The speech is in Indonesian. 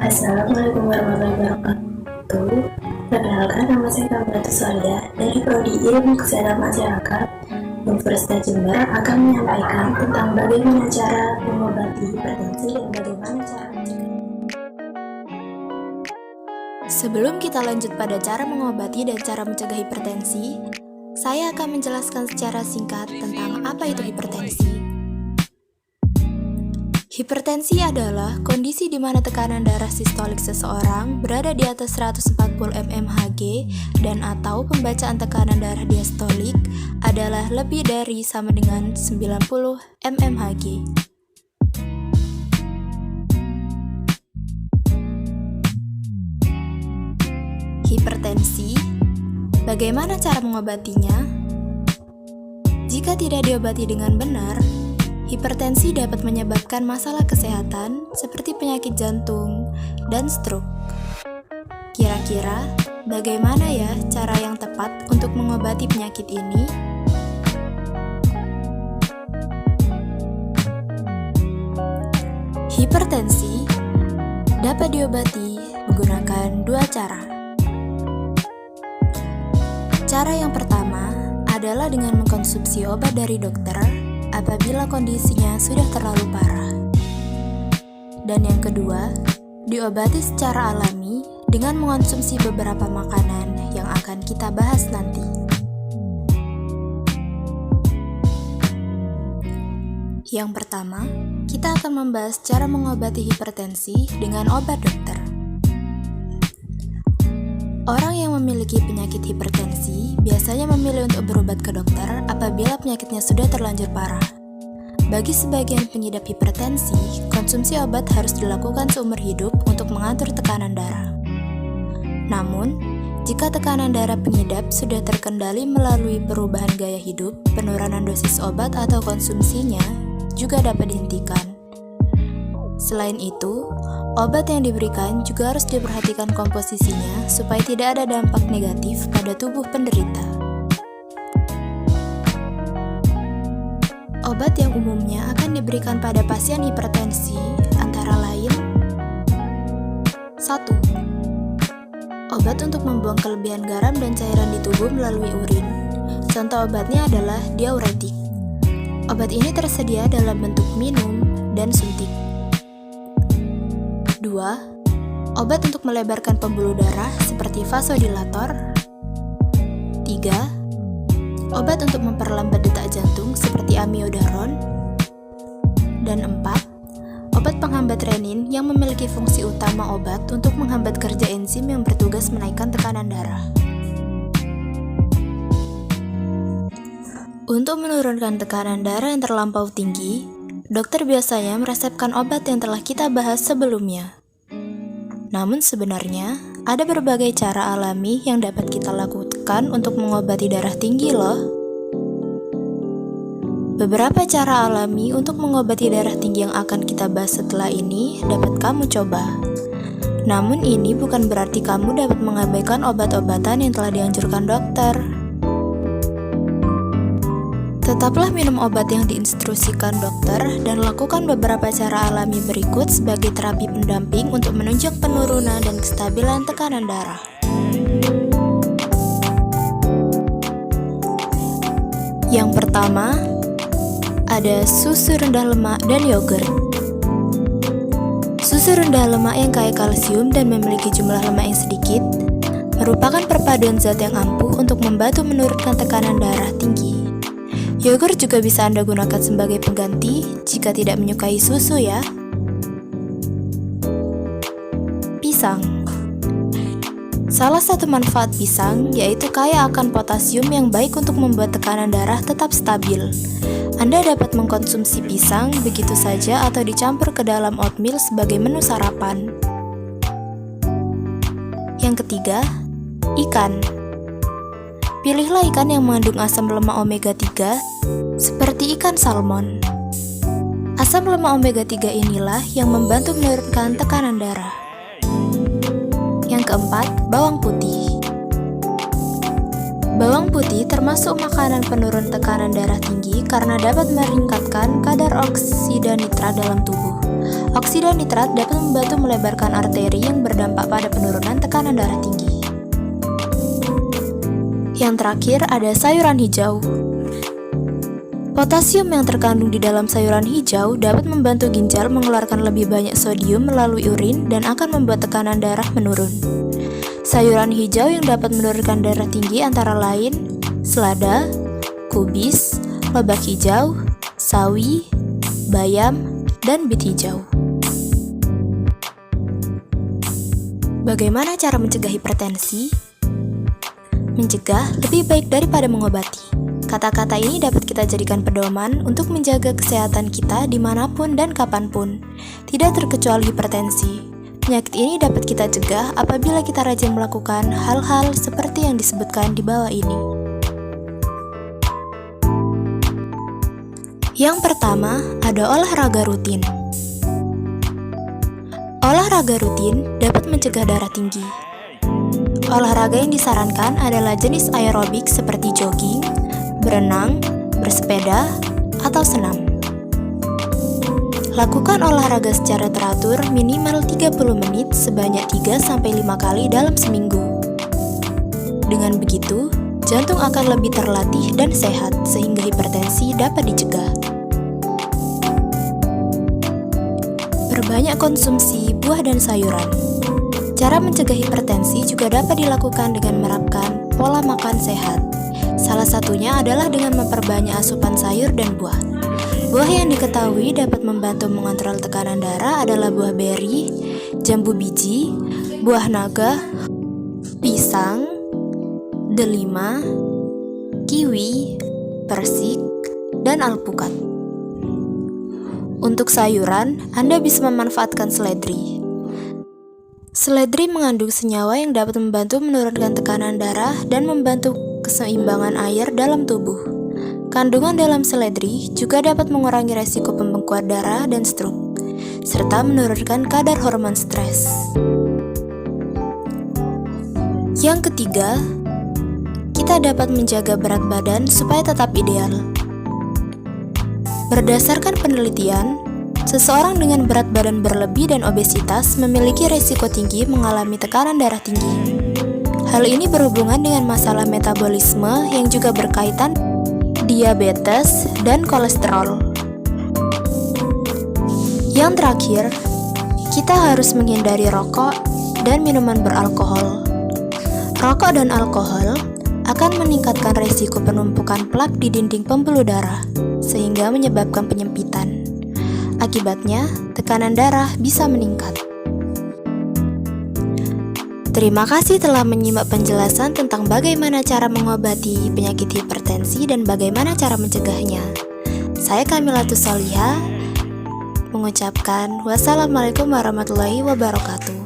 Assalamualaikum warahmatullahi wabarakatuh. Perkenalkan, nama saya Kamilatu Solia dari Prodi Ilmu Kesehatan Masyarakat Universitas Jember akan menyampaikan tentang bagaimana cara mengobati hipertensi dan bagaimana cara mencegah. Sebelum kita lanjut pada cara mengobati dan cara mencegah hipertensi, saya akan menjelaskan secara singkat tentang apa itu hipertensi. Hipertensi adalah kondisi di mana tekanan darah sistolik seseorang berada di atas 140 mmHg dan atau pembacaan tekanan darah diastolik adalah lebih dari sama dengan 90 mmHg. Hipertensi, bagaimana cara mengobatinya? Jika tidak diobati dengan benar, hipertensi dapat menyebabkan masalah kesehatan seperti penyakit jantung dan stroke. Kira-kira bagaimana ya cara yang tepat untuk mengobati penyakit ini? Hipertensi dapat diobati menggunakan dua cara. Cara yang pertama adalah dengan mengkonsumsi obat dari dokter apabila kondisinya sudah terlalu parah. Dan yang kedua, diobati secara alami dengan mengonsumsi beberapa makanan yang akan kita bahas nanti. Yang pertama, kita akan membahas cara mengobati hipertensi dengan obat dokter. Orang yang memiliki penyakit hipertensi biasanya memilih untuk berobat ke dokter apabila penyakitnya sudah terlanjur parah. Bagi sebagian pengidap hipertensi, konsumsi obat harus dilakukan seumur hidup untuk mengatur tekanan darah. Namun, jika tekanan darah pengidap sudah terkendali melalui perubahan gaya hidup, penurunan dosis obat atau konsumsinya juga dapat dihentikan. Selain itu, obat yang diberikan juga harus diperhatikan komposisinya supaya tidak ada dampak negatif pada tubuh penderita. Obat yang umumnya akan diberikan pada pasien hipertensi antara lain 1. Obat untuk membuang kelebihan garam dan cairan di tubuh melalui urin. Contoh obatnya adalah diuretik. Obat ini tersedia dalam bentuk minum dan suntik. 2. Obat untuk melebarkan pembuluh darah seperti vasodilator. 3. Obat untuk memperlambat detak jantung seperti amiodaron. Dan 4. Obat penghambat renin yang memiliki fungsi utama obat untuk menghambat kerja enzim yang bertugas menaikkan tekanan darah. Untuk menurunkan tekanan darah yang terlampau tinggi, dokter biasanya meresepkan obat yang telah kita bahas sebelumnya. Namun sebenarnya, ada berbagai cara alami yang dapat kita lakukan untuk mengobati darah tinggi loh. Beberapa cara alami untuk mengobati darah tinggi yang akan kita bahas setelah ini dapat kamu coba. Namun ini bukan berarti kamu dapat mengabaikan obat-obatan yang telah dianjurkan dokter. Tetaplah minum obat yang diinstruksikan dokter dan lakukan beberapa cara alami berikut sebagai terapi pendamping untuk menunjang penurunan dan kestabilan tekanan darah. Yang pertama, ada susu rendah lemak dan yogurt. Susu rendah lemak yang kaya kalsium dan memiliki jumlah lemak yang sedikit merupakan perpaduan zat yang ampuh untuk membantu menurunkan tekanan darah tinggi. Yogurt juga bisa Anda gunakan sebagai pengganti jika tidak menyukai susu ya. Pisang. Salah satu manfaat pisang yaitu kaya akan potasium yang baik untuk membuat tekanan darah tetap stabil. Anda dapat mengkonsumsi pisang begitu saja atau dicampur ke dalam oatmeal sebagai menu sarapan. Yang ketiga, ikan. Pilihlah ikan yang mengandung asam lemak omega 3 seperti ikan salmon. Asam lemak omega 3 inilah yang membantu menurunkan tekanan darah. Yang keempat, bawang putih. Bawang putih termasuk makanan penurun tekanan darah tinggi karena dapat meningkatkan kadar oksida nitrat dalam tubuh. Oksida nitrat dapat dapat membantu melebarkan arteri yang berdampak pada penurunan tekanan darah tinggi. Yang terakhir ada sayuran hijau. Potasium yang terkandung di dalam sayuran hijau dapat membantu ginjal mengeluarkan lebih banyak sodium melalui urin dan akan membuat tekanan darah menurun. Sayuran hijau yang dapat menurunkan darah tinggi antara lain selada, kubis, lobak hijau, sawi, bayam, dan bit hijau. Bagaimana cara mencegah hipertensi? Mencegah lebih baik daripada mengobati. Kata-kata ini dapat kita jadikan pedoman untuk menjaga kesehatan kita dimanapun dan kapanpun, tidak terkecuali hipertensi. Penyakit ini dapat kita cegah apabila kita rajin melakukan hal-hal seperti yang disebutkan di bawah ini. Yang pertama, ada olahraga rutin. Olahraga rutin dapat mencegah darah tinggi. Olahraga yang disarankan adalah jenis aerobik seperti jogging, berenang, bersepeda, atau senam. Lakukan olahraga secara teratur minimal 30 menit sebanyak 3-5 kali dalam seminggu. Dengan begitu, jantung akan lebih terlatih dan sehat sehingga hipertensi dapat dicegah. Perbanyak konsumsi buah dan sayuran. Cara mencegah hipertensi juga dapat dilakukan dengan menerapkan pola makan sehat. Salah satunya adalah dengan memperbanyak asupan sayur dan buah. Buah yang diketahui dapat membantu mengontrol tekanan darah adalah buah beri, jambu biji, buah naga, pisang, delima, kiwi, persik, dan alpukat. Untuk sayuran, Anda bisa memanfaatkan seledri. Seledri mengandung senyawa yang dapat membantu menurunkan tekanan darah dan membantu keseimbangan air dalam tubuh. Kandungan dalam seledri juga dapat mengurangi resiko pembekuan darah dan stroke, serta menurunkan kadar hormon stres. Yang ketiga, kita dapat menjaga berat badan supaya tetap ideal. Berdasarkan penelitian, seseorang dengan berat badan berlebih dan obesitas memiliki resiko tinggi mengalami tekanan darah tinggi. Hal ini berhubungan dengan masalah metabolisme yang juga berkaitan diabetes dan kolesterol. Yang terakhir, kita harus menghindari rokok dan minuman beralkohol. Rokok dan alkohol akan meningkatkan resiko penumpukan plak di dinding pembuluh darah, sehingga menyebabkan penyempitan. Akibatnya, tekanan darah bisa meningkat. Terima kasih telah menyimak penjelasan tentang bagaimana cara mengobati penyakit hipertensi dan bagaimana cara mencegahnya. Saya Kamilatus Solihah mengucapkan wassalamualaikum warahmatullahi wabarakatuh.